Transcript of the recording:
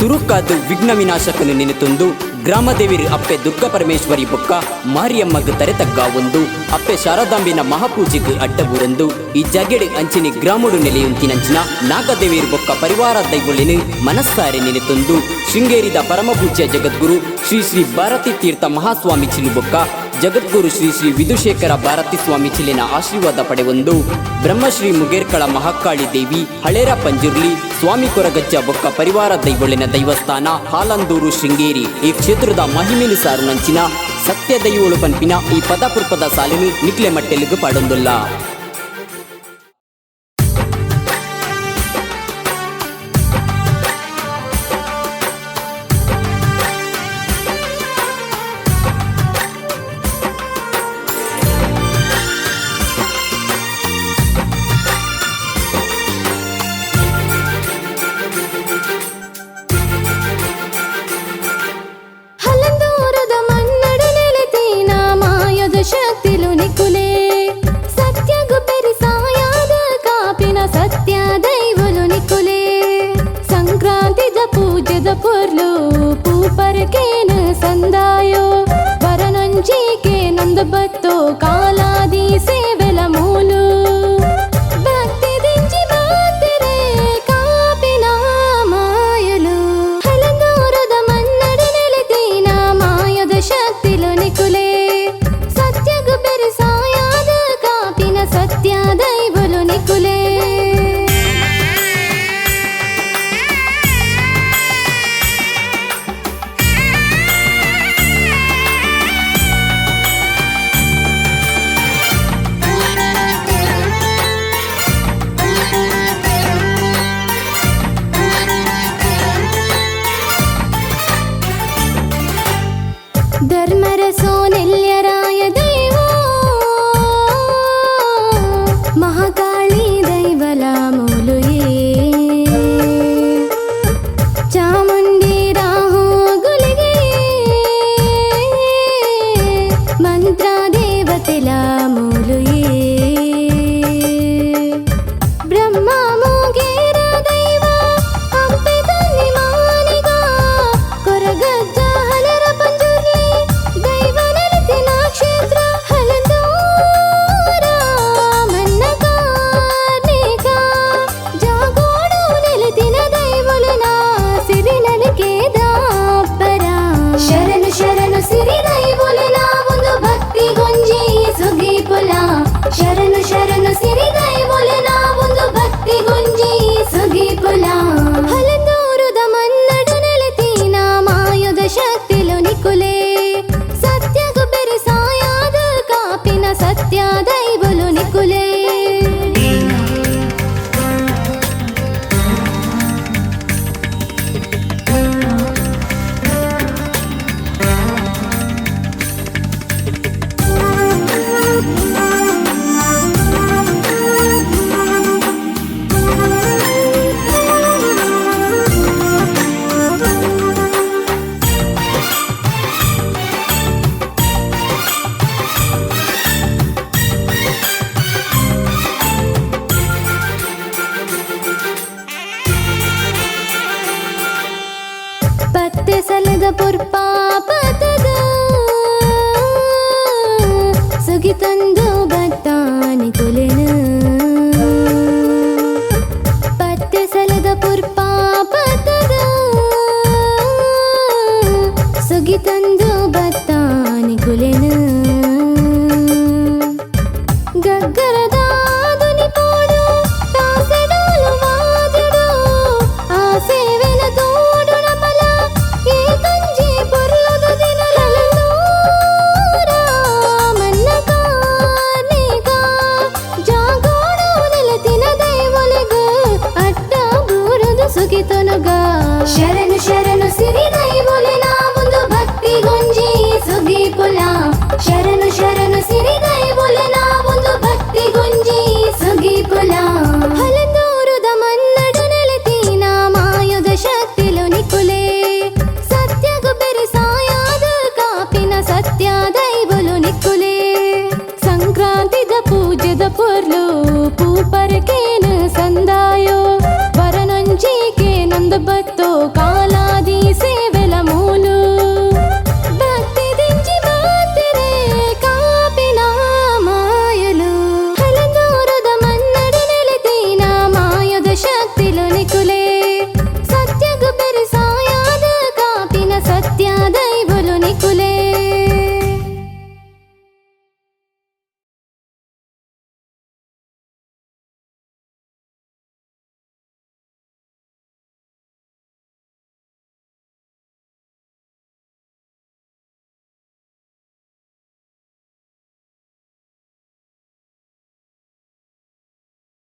ಸುರುಕಾದು ವಿಘ್ನ ವಿನಾಶಕನು ನೆನೆತೊಂದು ಗ್ರಾಮದೇವಿರು ಅಪ್ಪೆ ದುರ್ಗಾ ಪರಮೇಶ್ವರಿ ಬೊಕ್ಕ ಮಾರಿಯಮ್ಮಗ ತರೆತಗ್ಗ ಒಂದು ಅಪ್ಪೆ ಶಾರದಾಂಬಿನ ಮಹಾಪೂಜೆಗೆ ಅಡ್ಡಬೂರಂದು ಈ ಜಗೆಡೆ ಅಂಚಿನಿ ಗ್ರಾಮಡು ನೆಲೆಯುಂತಿನಂಚಿನ ನಾಗದೇವಿರು ಬೊಕ್ಕ ಪರಿವಾರ ದೈವಳಿನ ಮನಸ್ಸಾರೆ ನೆನೆತೊಂದು ಶೃಂಗೇರಿದ ಪರಮಪೂಜ್ಯ ಜಗದ್ಗುರು ಶ್ರೀ ಶ್ರೀ ಭಾರತಿ ತೀರ್ಥ ಮಹಾಸ್ವಾಮಿ ಚಿಲು ಬೊಕ್ಕ ಜಗದ್ಗುರು ಶ್ರೀ ಶ್ರೀ ವಿಧುಶೇಖರ ಭಾರತಿ ಸ್ವಾಮಿ ಚಿಲಿನ ಆಶೀರ್ವಾದ ಪಡೆವೊಂದು ಬ್ರಹ್ಮಶ್ರೀ ಮುಗೇರ್ಕಳ ಮಹಾಕಾಳಿ ದೇವಿ ಹಳೇರ ಪಂಜುರ್ಲಿ ಸ್ವಾಮಿ ಕೊರಗಜ್ಜ ಬೊಕ್ಕ ಪರಿವಾರ ದೈವಳಿನ ದೈವಸ್ಥಾನ ಹಾಲಂದೂರು ಶೃಂಗೇರಿ ಈ ಕ್ಷೇತ್ರದ ಮಹಿಮೆನು ಸಾರುನಂಚಿನ ಸತ್ಯ ದೈವಳು ಪನ್ಪಿನ ಈ ಪದಪುರ್ಪದ ಸಾಲಿನ ನಿಕ್ಲೆ ಮಟ್ಟೆಲಿಗೂ ಪಾಡೊಂದುಲ್ಲ. ಶಕ್ತಿಲು ನಿಕುಲೆ ಸತ್ಯಗು ಪೆರಿಸಾಯಾದ ಕಾಪಿನ ಸತ್ಯ ದೈವಲು ನಿಕುಲೆ ಸಂಕ್ರಾಂತಿದ ಪೂಜೆದ ಪೊರ್ಲು ಪೂಪರ್ಕೇನ ಸಂದಾಯೋ ವರನೊಂಜಿಕೆ ನೊಂದು ಬತ್ತೋ ಕಾಲಾದಿ ಸೇವೆಲ ಮೂಲು ಭಕ್ತಿ ದಿಂಜಿ ಮಾತಿರೆ ಕಾಪಿನ ಮಾಯಲು ಹಲಂದೂರದ ಮನ್ನಡ ನೆಲೆತೀನ ಮಾಯದ ಶಕ್ತಿಲು ನಿಕುಲೆ ಸತ್ಯ ದೈವಲು ನಿಕುಲೆ ಧರ್ಮರಸೋ ನೆಲ್ಯರಾಯ ದೈವೋ ಮಹಾಕಾಳಿ ದೈವಲ ಮೂಲುಯೇ ಚಾಮುಂಡಿ ರಾಹು ಗುಲಿಗೆ ಮಂತ್ರ ದೇವತೆಲ ಮೂಲುಯೇ ಬ್ರಹ್ಮ ಮುಗೇರ ದೈವ ಹಂಪೆ ತನ್ನಿ ಮಾನಿಗ ಕೊರಗಜ್ಜ ಹಲರ ಪಂಜುರ್ಲಿ ದೈವ ನೆಲೆತಿನ ಕ್ಷೇತ್ರ ಹಲಂದೂರ ಮನ್ನಗ ಜಾಗೋಡು ನೆಲೆತಿನ ದೈವಲುನ ಸಿರಿನಲಿಕೆ ದಾಪರ ಶರಣು ಶರಣು ಸಿರಿ ದೈವಲುನ ಒಂದು ಭಕ್ತಿ ಗೊಂಜಿ ಸುಗಿ ಪುಲ ಶರಣು ಶರಣು ಸಿರಿ ದೈವಲುನ ಒಂದು ಭಕ್ತಿ ಗೊಂಜಿ ಸುಗಿ ಪುಲ ಹಲಂದೂರುದ ಮನ್ನಡು ನೆಲೆತಿನ ಮಾಯುದ ಶಕ್ತಿಲು ನಿಕುಲೆ ಸತ್ಯಗು ಪೆರಿಸಾಯಾದ ಕಾಪಿನ ಸತ್ಯ ದೈವಲು ನಿಕುಲೆ ಪತ್ತೆ ಸಲದ ಪುರ್ಪಾಪತದ ಸುಗಿ ತಂದು ಬತ್ತಾನಿ ಕುಲೆನ ಪತ್ತೆ ಸಲದ ಪುರ್ಪಾಪತದ ಸುಗಿ ತಂದು ಬತ್ತಾನಿ ಕುಲೆನ ಗಗ್ಗರದ ದುನಿ ಪೋಡು ತಾಸೆಡಲು ಮಾಜಡು ಆ ಸೇವೆನ ತೋಡು ನಮಲ ಈ ಕಂಜಿ ಪೊರ್ಲದ ದಿನ ಹಲಂದೂರ ಮನ್ನಗ ಜಾಗೋಡು ನೆಲೆತಿನ ದೈವಲಿಗ ಅಡ್ಡ ಬೂರದು ಸುಗಿತನುಗ ಶರಣು ಶರಣು ಸಿರಿ ದೈವಲಿನ ಒಂದು ಭಕ್ತಿ ಗೊಂಜಿ ಸುಗಿ ಪುಲ ಶರಣು ಶರಣು ಸಿರಿ ದೈವಲಿನ ಒಂದು ಭಕ್ತಿ ಗೊಂಜಿ ಸುಗಿ ಪುಲ ಹಲಂದೂರುದ ಮನ್ನಡು ನೆಲೆತಿನ ಮಾಯುದ ಶಕ್ತಿಲು ನಿಕುಲೆ ಸತ್ಯಗು ಪೆರಿಸಾಯಾದ ಕಾಪಿನ ಸತ್ಯ ದೈವಲು ನಿಕುಲೆ ಸಂಕ್ರಾಂತಿದ ಪೂಜೆದ ಪೊರ್ಲು ಪೂಪರ್ಕೇನ ಸಂದಾಯೋ